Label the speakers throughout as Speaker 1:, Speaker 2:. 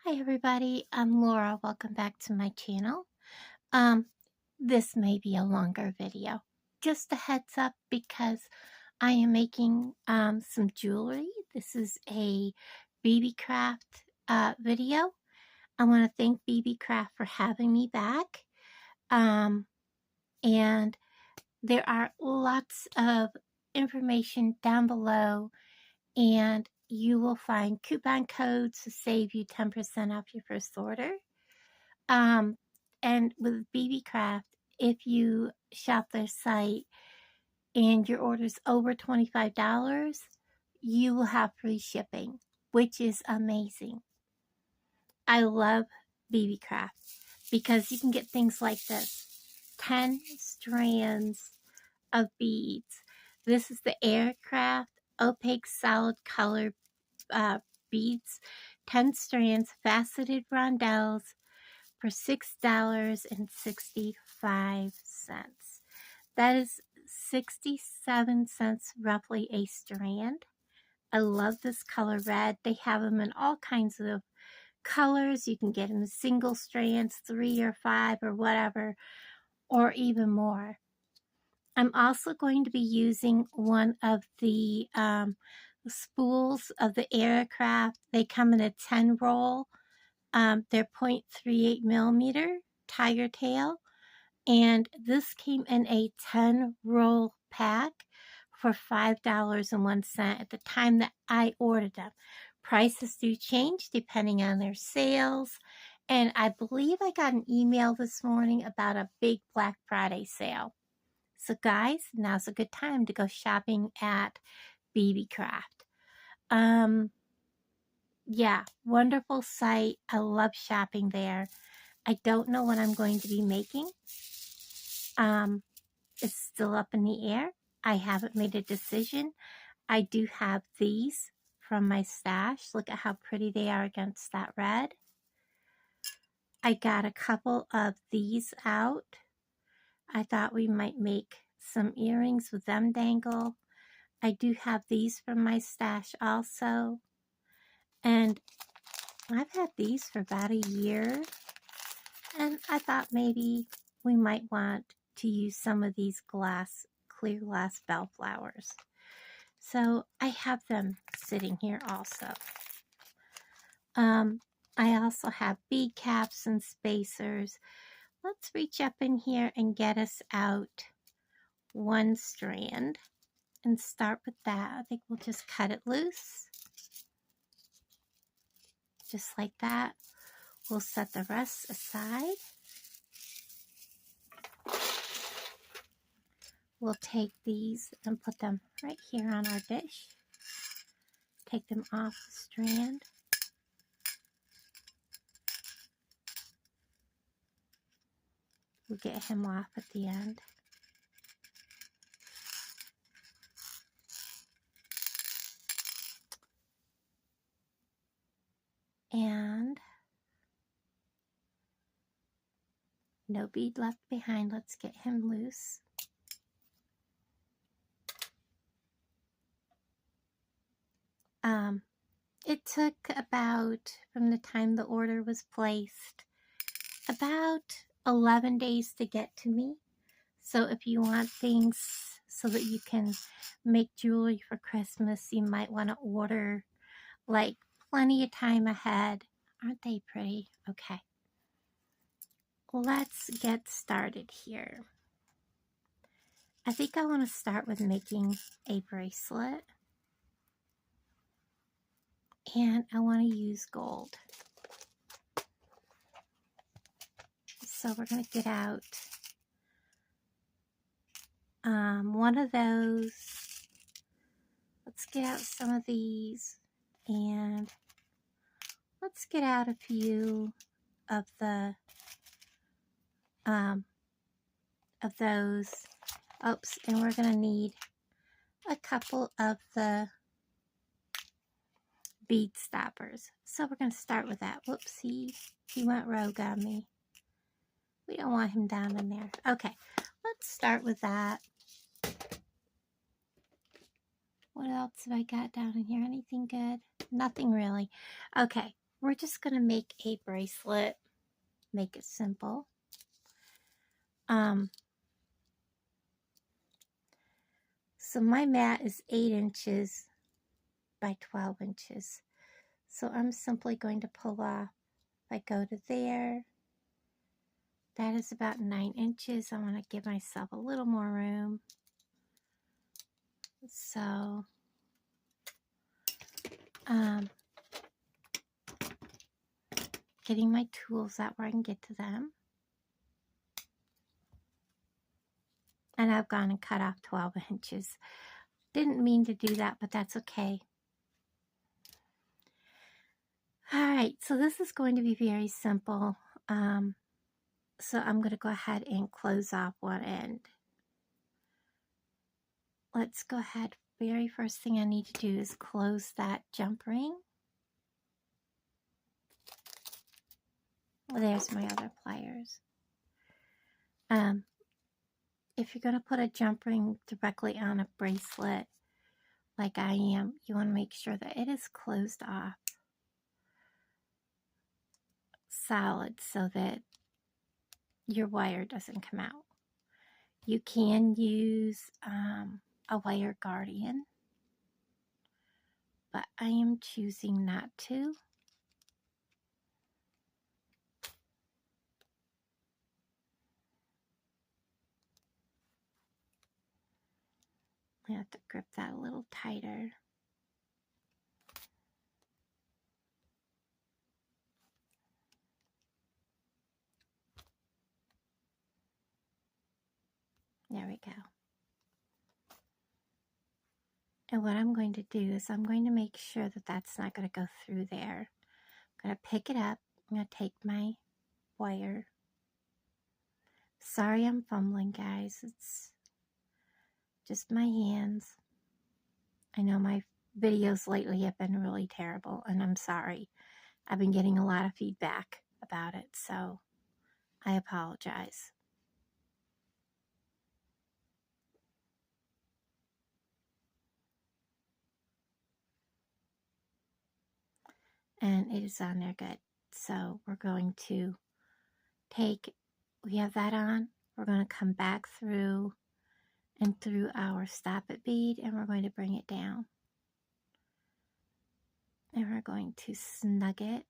Speaker 1: Hi everybody, I'm Laura. Welcome back to my channel. Um, this may be a longer video. Just a heads up because I am making some jewelry. This is a Beebeecraft video. I want to thank Beebeecraft for having me back. And there are lots of information down below, and you will find coupon codes to save you 10% off your first order. And with Beebeecraft, if you shop their site and your order's over $25, you will have free shipping, which is amazing. I love Beebeecraft because you can get things like this. 10 strands of beads. This is the Aircraft Opaque Solid Color beads. 10 strands, faceted rondelles, for $6.65. That is 67 cents roughly a strand. I love this color red. They have them in all kinds of colors. You can get them in single strands, 3 or 5 or whatever, or even more. I'm also going to be using one of the spools of the Aircraft. They come in a 10 roll. They're 0.38 millimeter tiger tail, and this came in a 10 roll pack for $5.01 at the time that I ordered them. Prices do change depending on their sales, and I believe I got an email this morning about a big Black Friday sale. So guys, now's a good time to go shopping at Beebeecraft. Yeah, wonderful site. I love shopping there. I don't know what I'm going to be making. It's still up in the air. I haven't made a decision. I do have these from my stash. Look at how pretty they are against that red. I got a couple of these out. I thought we might make some earrings with them dangle. I do have these from my stash also. And I've had these for about a year. And I thought maybe we might want to use some of these clear glass bellflowers. So I have them sitting here also. I also have bead caps and spacers. Let's reach up in here and get us out one strand and start with that. I think we'll just cut it loose. Just like that. We'll set the rest aside. We'll take these and put them right here on our dish. Take them off the strand. We'll get him off at the end. And no bead left behind. Let's get him loose. It took about, from the time the order was placed, about 11 days to get to me. So if you want things so that you can make jewelry for Christmas, you might want to order like plenty of time ahead. Aren't they pretty? Okay. Let's get started here. I think I want to start with making a bracelet. And I want to use gold. So we're going to get out one of those. Let's get out some of these, and let's get out a few of the of those. Oops, and we're going to need a couple of the bead stoppers. So we're going to start with that. Whoops, he went rogue on me. We don't want him down in there. Okay, let's start with that. What else have I got down in here? Anything good? Nothing really. Okay, We're just going to make a bracelet, make it simple. So my mat is 8 inches by 12 inches. So I'm simply going to pull off. If I go to there, that is about 9 inches. I want to give myself a little more room. So, getting my tools out where I can get to them. And I've gone and cut off 12 inches. Didn't mean to do that, but that's okay. All right, so this is going to be very simple. So I'm going to go ahead and close off one end. Let's go ahead. Very first thing I need to do is close that jump ring. Well, there's my other pliers. If you're going to put a jump ring directly on a bracelet like I am, you want to make sure that it is closed off solid so that your wire doesn't come out. You can use a wire guardian, but I am choosing not to. I have to grip that a little tighter. There we go. And what I'm going to do is I'm going to make sure that that's not going to go through there. I'm going to pick it up. I'm going to take my wire. Sorry I'm fumbling, guys. It's just my hands. I know my videos lately have been really terrible, and I'm sorry. I've been getting a lot of feedback about it, so I apologize. And it is on there good. So we're going to we have that on. We're going to come back through and through our stop it bead, and we're going to bring it down. And we're going to snug it.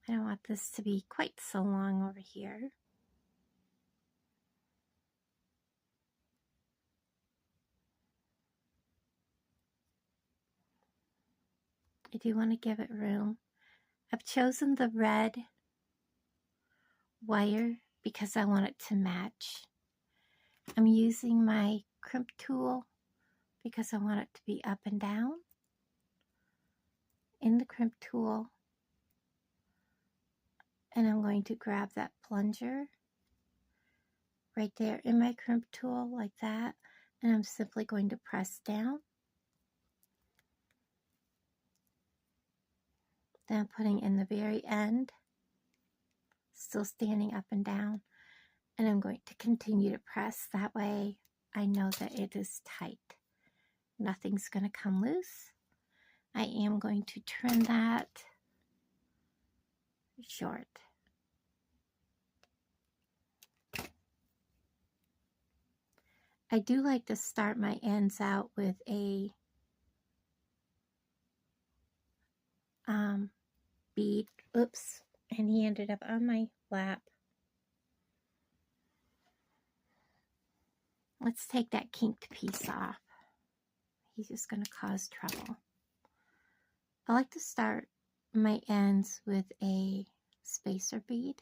Speaker 1: I don't want this to be quite so long over here. I do want to give it room. I've chosen the red wire because I want it to match. I'm using my crimp tool because I want it to be up and down in the crimp tool. And I'm going to grab that plunger right there in my crimp tool like that. And I'm simply going to press down. Then I'm putting in the very end, still standing up and down. And I'm going to continue to press. That way I know that it is tight. Nothing's going to come loose. I am going to trim that short. I do like to start my ends out with a bead. Oops, and he ended up on my lap. Let's take that kinked piece off. He's just going to cause trouble. I like to start my ends with a spacer bead.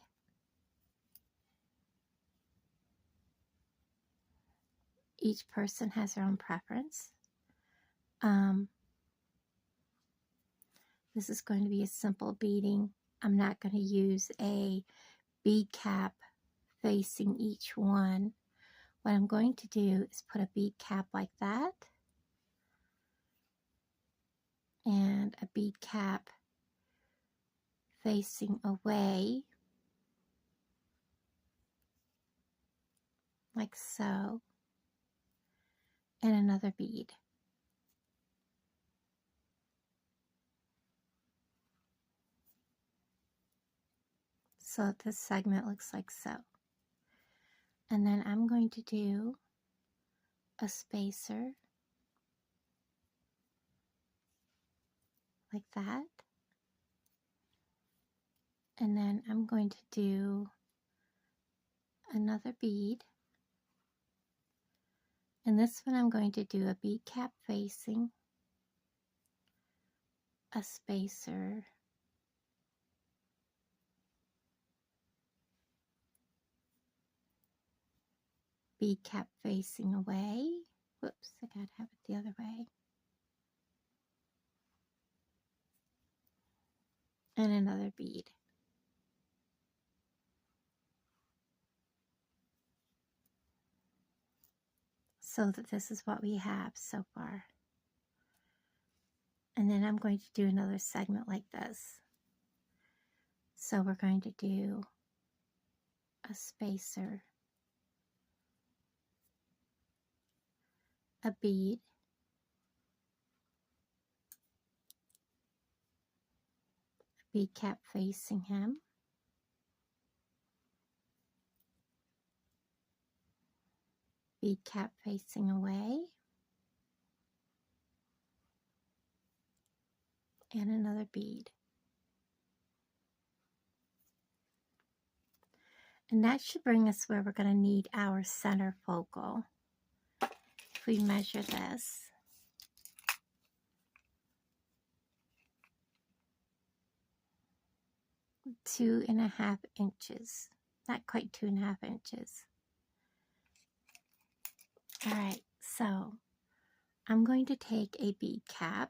Speaker 1: Each person has their own preference. This is going to be a simple beading. I'm not going to use a bead cap facing each one. What I'm going to do is put a bead cap like that and a bead cap facing away like so, and another bead. So this segment looks like so. And then I'm going to do a spacer like that. And then I'm going to do another bead. And this one I'm going to do a bead cap facing, a spacer, bead cap facing away. Whoops, I gotta have it the other way. And another bead. So that this is what we have so far. And then I'm going to do another segment like this. So we're going to do a spacer, a bead, a bead cap facing him, bead cap facing away, and another bead. And that should bring us where we're going to need our center focal. If we measure this, two and a half inches, not quite 2.5 inches. All right, so I'm going to take a bead cap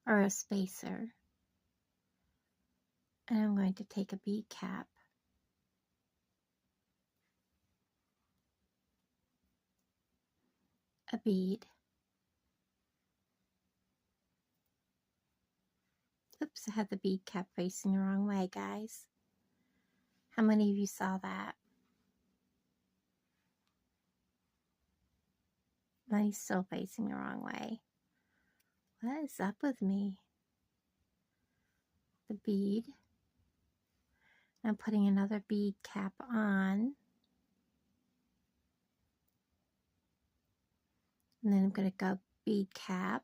Speaker 1: or a spacer, and I'm going to take a bead cap, a bead. Oops, I had the bead cap facing the wrong way, guys. How many of you saw that? Mine's still facing the wrong way. What is up with me? The bead. I'm putting another bead cap on. And then I'm going to go bead cap,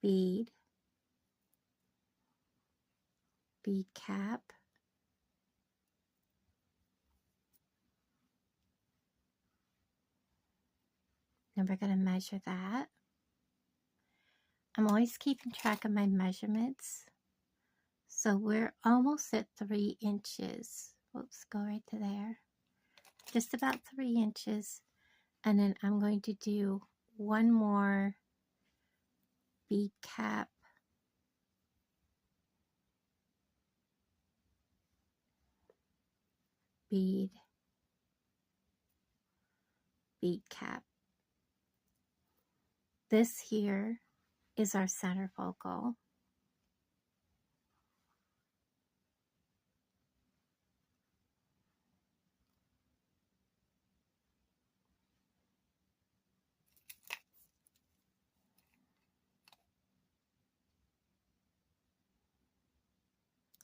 Speaker 1: bead, bead cap, then we're going to measure that. I'm always keeping track of my measurements. So we're almost at 3 inches. Whoops, go right to there. Just about 3 inches. And then I'm going to do one more bead cap, bead, bead cap. This here is our center focal.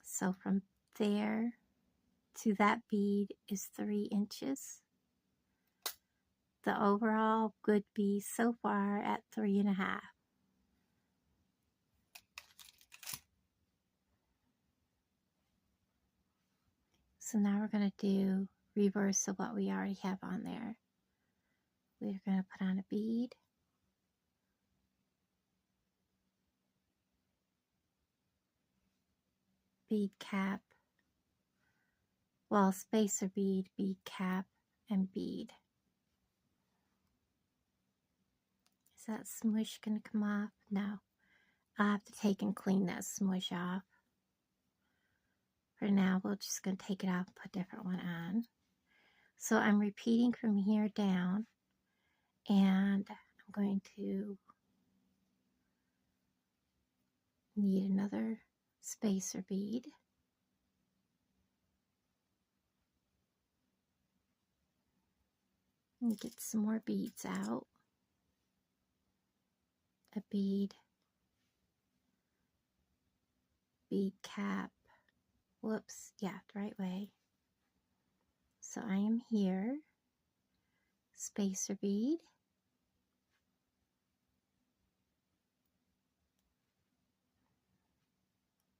Speaker 1: So from there to that bead is 3 inches. The overall would be so far at 3.5. So now we're going to do reverse of what we already have on there. We're going to put on a bead, bead cap, well, spacer bead, bead cap, and bead. Is that smush going to come off? No. I'll have to take and clean that smush off. For now, we're just going to take it off and put a different one on. So I'm repeating from here down, and I'm going to need another spacer bead. And get some more beads out. A bead, bead cap. Whoops, yeah, the right way. So I am here, spacer bead,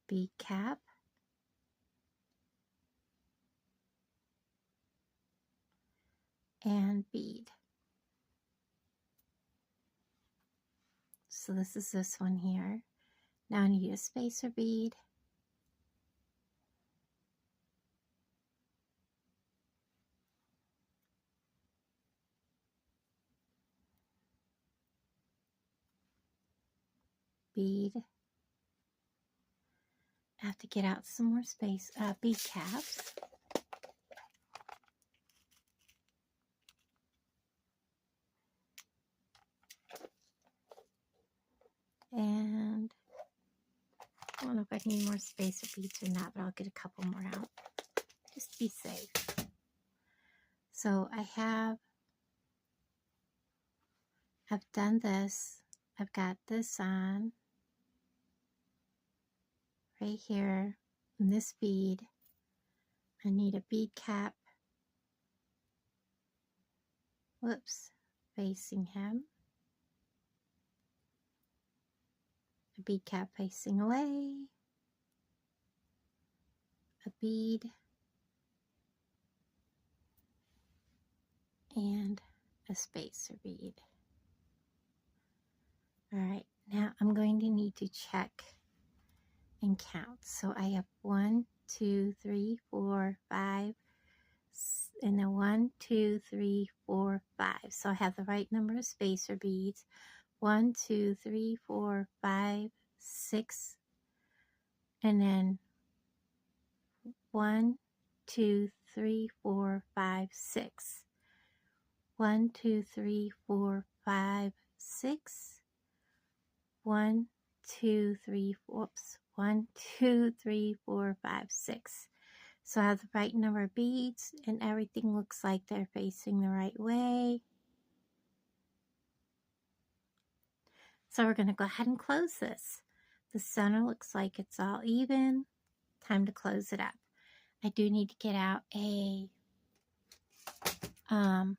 Speaker 1: bead cap, and bead. So this is this one here. Now I need a spacer bead, bead. I have to get out some more bead caps. And I don't know if I need more spacer beads or not, but I'll get a couple more out just to be safe. So I've done this. I've got this on right here in this bead. I need a bead cap, whoops, facing him. A bead cap facing away. A bead. And a spacer bead. Alright, now I'm going to need to check and count. So I have 1, 2, 3, 4, 5, and then 1, 2, 3, 4, 5. So I have the right number of spacer beads. 1, 2, 3, 4, 5, 6, and then 1, 2, 3, 4, 5, 6. 1, 2, 3, 4, 5, 6. 1, 2, 3, whoops, 1, 2, 3, 4, 5, 6. So I have the right number of beads and everything looks like they're facing the right way. So we're going to go ahead and close this. The center looks like it's all even. Time to close it up. I do need to get out a as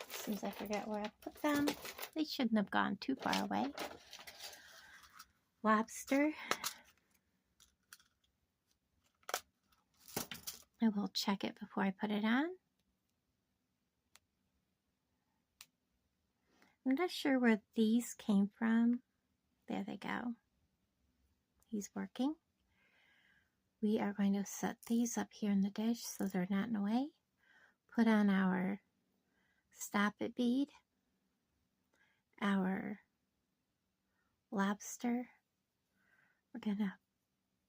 Speaker 1: soon as I forget where I put them. They shouldn't have gone too far away. Lobster. I will check it before I put it on. I'm not sure where these came from. There they go. He's working. We are going to set these up here in the dish so they're not in the way. Put on our stop it bead, our lobster. We're going to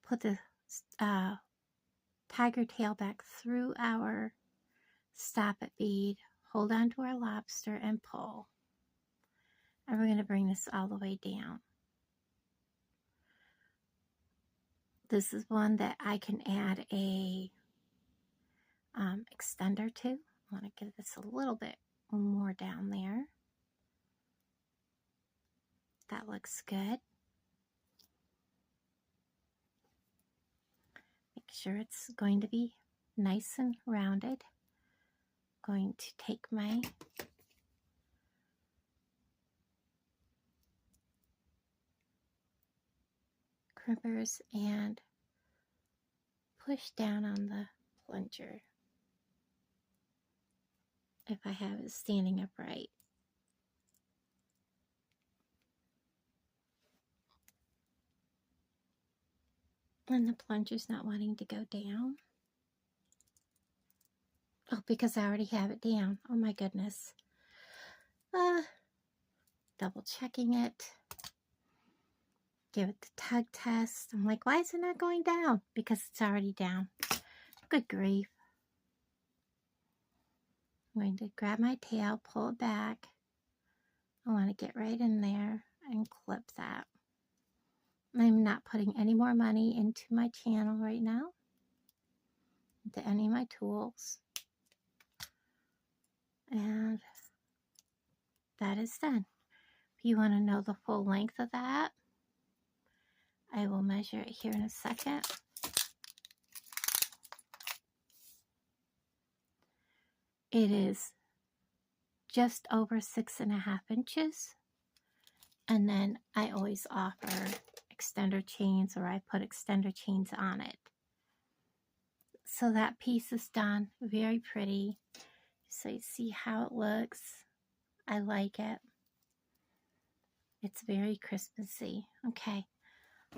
Speaker 1: put the tiger tail back through our stop it bead, hold on to our lobster and pull. And we're going to bring this all the way down. This is one that I can add a extender to. I want to give this a little bit more down there. That looks good. Make sure it's going to be nice and rounded. Going to take my crimpers and push down on the plunger if I have it standing upright. And the plunger's not wanting to go down. Oh, because I already have it down. Oh my goodness. Double checking it. Give it the tug test. I'm like, why is it not going down? Because it's already down. Good grief. I'm going to grab my tail, pull it back. I want to get right in there and clip that. I'm not putting any more money into my channel right now, into any of my tools. And that is done. If you want to know the full length of that, I will measure it here in a second. It is just over 6.5 inches. And then I always offer extender chains, or I put extender chains on it. So that piece is done. Very pretty. So you see how it looks. I like it. It's very Christmassy. Okay,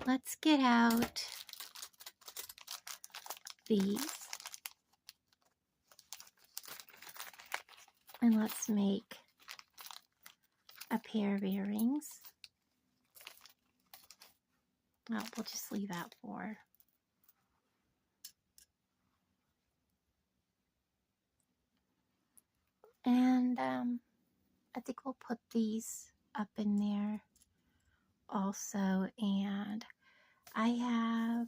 Speaker 1: let's get out these. And let's make a pair of earrings. Oh, we'll just leave out 4. And I think we'll put these up in there also. And I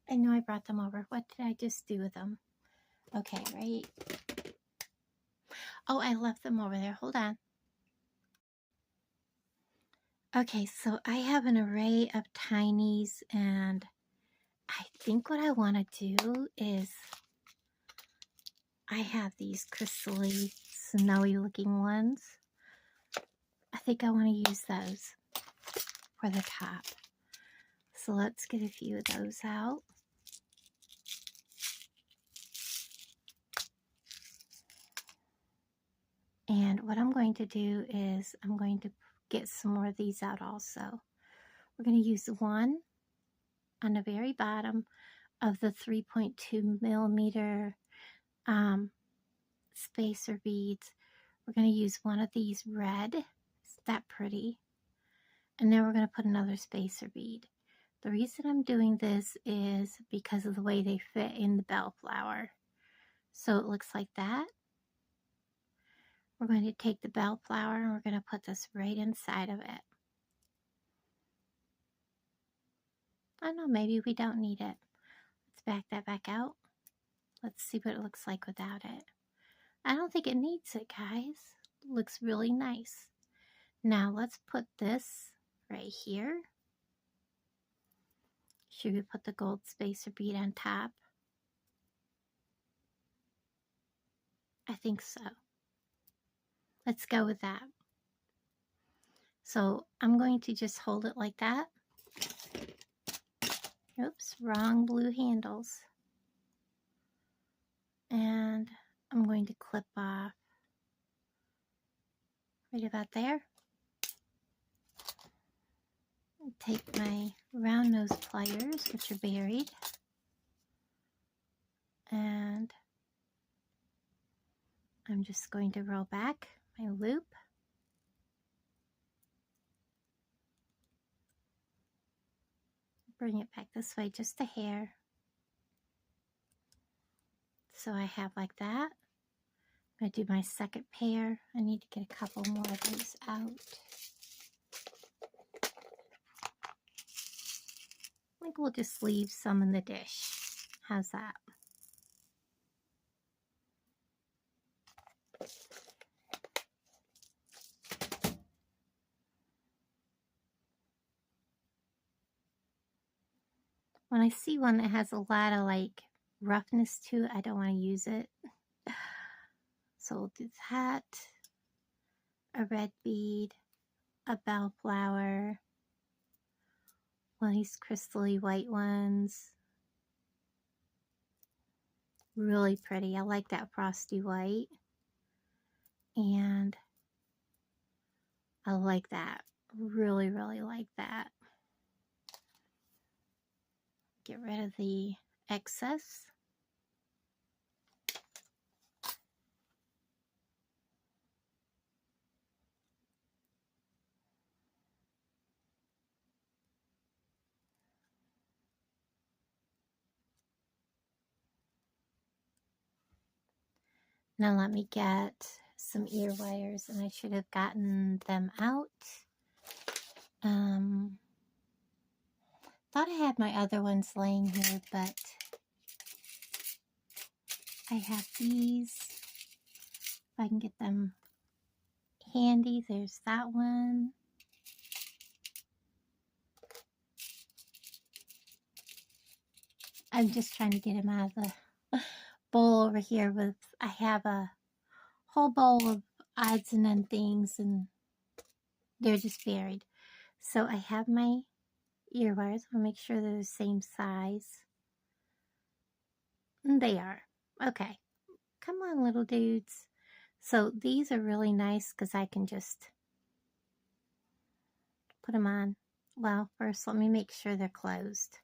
Speaker 1: know I brought them over. What did I just do with them? Okay, right. Oh, I left them over there. Hold on. Okay, so I have an array of tinies, and I think what I want to do is I have these crystally, snowy looking ones. I think I want to use those for the top. So let's get a few of those out. And what I'm going to do is I'm going to get some more of these out also. We're going to use one on the very bottom of the 3.2 millimeter spacer beads. We're going to use one of these red. It's that pretty. And then we're going to put another spacer bead. The reason I'm doing this is because of the way they fit in the bellflower. So it looks like that. We're going to take the bellflower and we're going to put this right inside of it. I don't know, maybe we don't need it. Let's back that back out. Let's see what it looks like without it. I don't think it needs it, guys. It looks really nice. Now let's put this right here. Should we put the gold spacer bead on top? I think so. Let's go with that. So I'm going to just hold it like that. Oops, wrong blue handles. And I'm going to clip off right about there. Take my round nose pliers, which are buried, and I'm just going to roll back my loop. Bring it back this way just a hair. So I have like that. I'm going to do my second pair. I need to get a couple more of these out. I think we'll just leave some in the dish. How's that? When I see one that has a lot of like roughness to it, I don't want to use it. So we'll do that. A red bead, a bellflower, one of these crystally white ones. Really pretty. I like that frosty white. And I like that. Really, really like that. Get rid of the excess. Now let me get some ear wires, and I should have gotten them out. Thought I had my other ones laying here, but I have these. If I can get them handy, there's that one. I'm just trying to get him out of the bowl over here with, I have a whole bowl of odds and end things and they're just buried. So I have my ear wires. I'll make sure they're the same size. And they are. Okay. Come on, little dudes. So these are really nice because I can just put them on. Well, first let me make sure they're closed.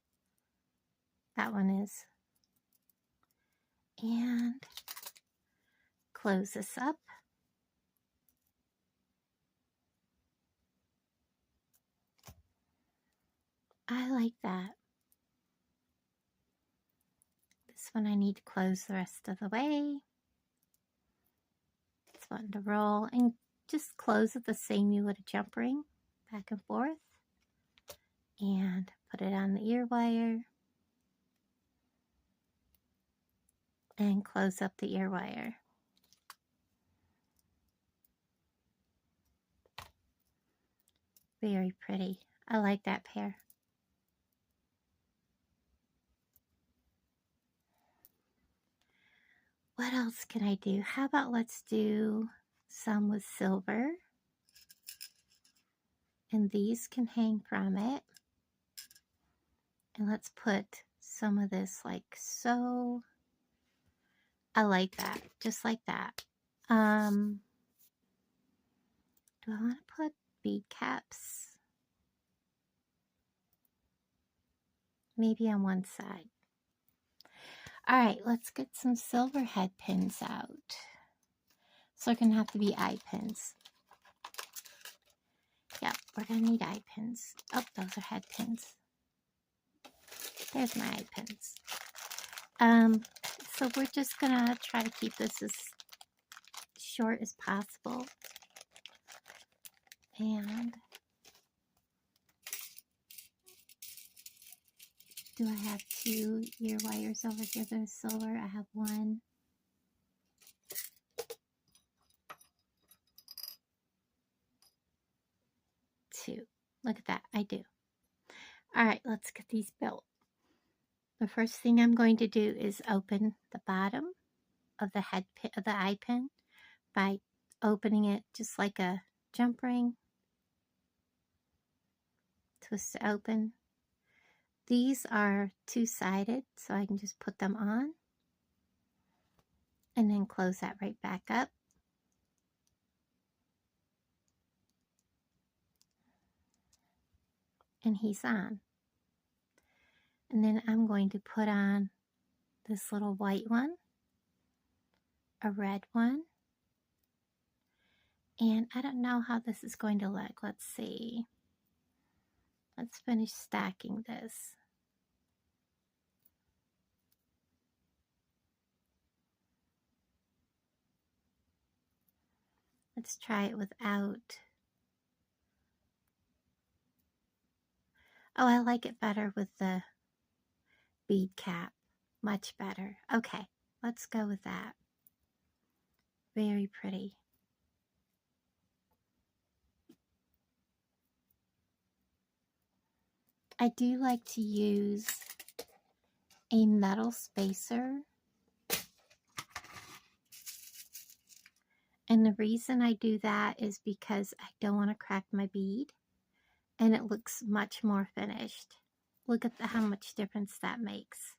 Speaker 1: That one is. And close this up. I like that. This one I need to close the rest of the way. This one to roll and just close it the same you would a jump ring, back and forth. And put it on the ear wire. And close up the ear wire. Very pretty. I like that pair. What else can I do? How about let's do some with silver. And these can hang from it. And let's put some of this like so. I like that. Just like that. Do I want to put bead caps? Maybe on one side. All right, let's get some silver head pins out. So they're going to have to be eye pins. Yep, we're going to need eye pins. Oh, those are head pins. There's my eye pins. So we're just going to try to keep this as short as possible. And do I have 2 ear wires over here that are silver? I have 1. 2. Look at that, I do. All right, let's get these built. The first thing I'm going to do is open the bottom of the head pin, of the eye pin, by opening it just like a jump ring. Twist it open. These are 2-sided, so I can just put them on and then close that right back up. And he's on. And then I'm going to put on this little white one, a red one, and I don't know how this is going to look. Let's see. Let's finish stacking this. Let's try it without. Oh, I like it better with the bead cap. Much better. Okay, let's go with that. Very pretty. I do like to use a metal spacer. And the reason I do that is because I don't want to crack my bead. And it looks much more finished. Look at how much difference that makes.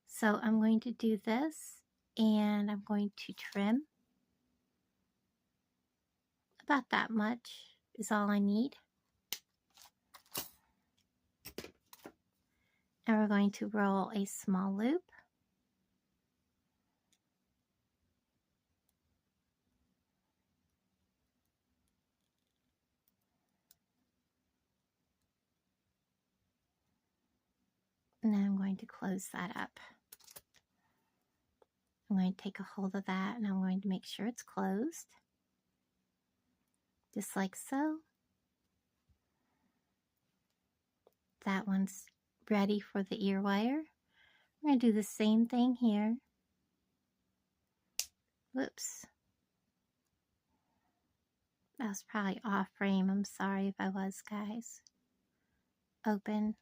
Speaker 1: So I'm going to do this, and I'm going to trim. About that much is all I need. And we're going to roll a small loop. And then I'm going to close that up. I'm going to take a hold of that, and I'm going to make sure it's closed. Just like so. That one's ready for the ear wire. We're going to do the same thing here. Whoops. That was probably off frame. I'm sorry if I was, guys. Open.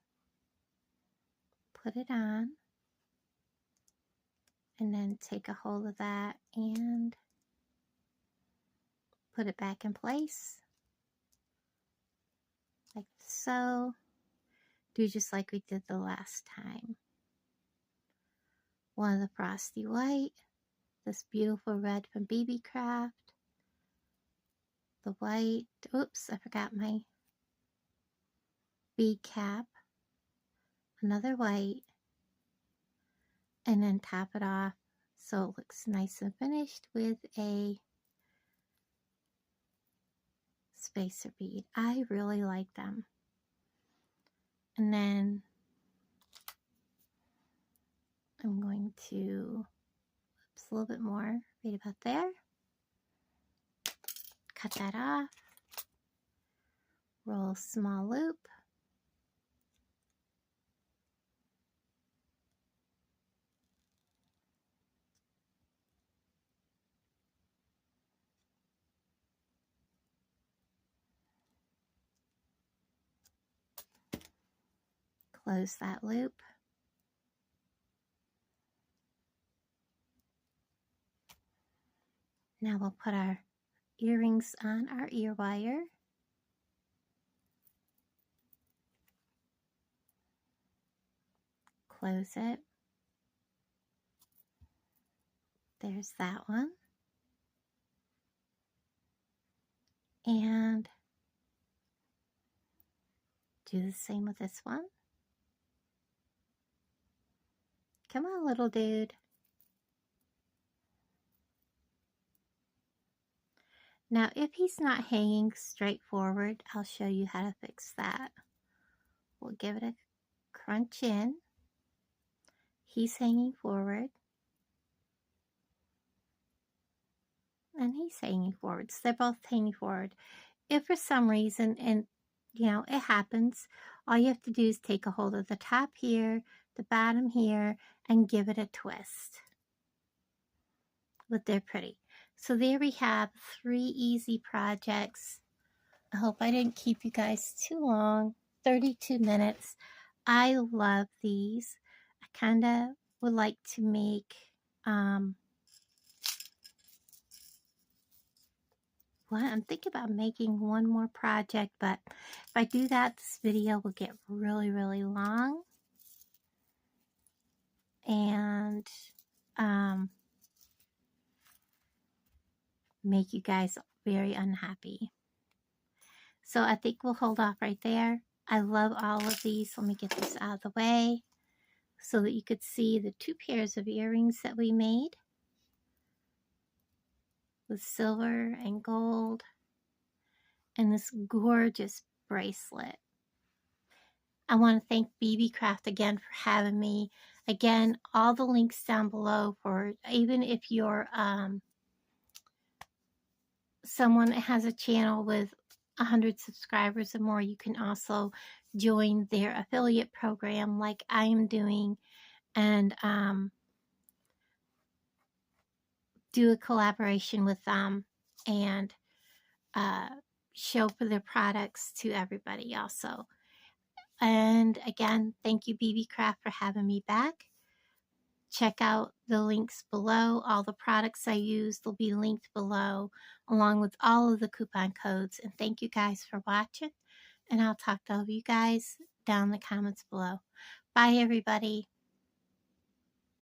Speaker 1: Put it on. And then take a hold of that and put it back in place. Like so. Do just like we did the last time. One of the frosty white. This beautiful red from Beebeecraft. The white. Oops, I forgot my bead cap. Another white. And then top it off so it looks nice and finished with a spacer bead. I really like them. And then I'm going to, oops, a little bit more, right about there. Cut that off. Roll a small loop. Close that loop. Now we'll put our earrings on our ear wire. Close it. There's that one. And do the same with this one. Come on, little dude. Now, if he's not hanging straight forward, I'll show you how to fix that. We'll give it a crunch in. He's hanging forward. And he's hanging forward. So they're both hanging forward. If for some reason, and you know, it happens, all you have to do is take a hold of the top here, the bottom here, and give it a twist. But they're pretty. So there we have 3 easy projects. I hope I didn't keep you guys too long. 32 minutes. I love these. I kind of would like to make well, I'm thinking about making one more project, but if I do that, this video will get really, really long and make you guys very unhappy. So I think we'll hold off right there. I love all of these. Let me get this out of the way so that you could see the 2 pairs of earrings that we made with silver and gold and this gorgeous bracelet. I want to thank Beebeecraft again for having me. Again, all the links down below for even if you're someone that has a channel with 100 subscribers or more, you can also join their affiliate program like I am doing and do a collaboration with them and show for their products to everybody also. And again, thank you Beebeecraft for having me back. Check out the links below. All the products I use will be linked below along with all of the coupon codes. And thank you guys for watching. And I'll talk to all of you guys down in the comments below. Bye everybody.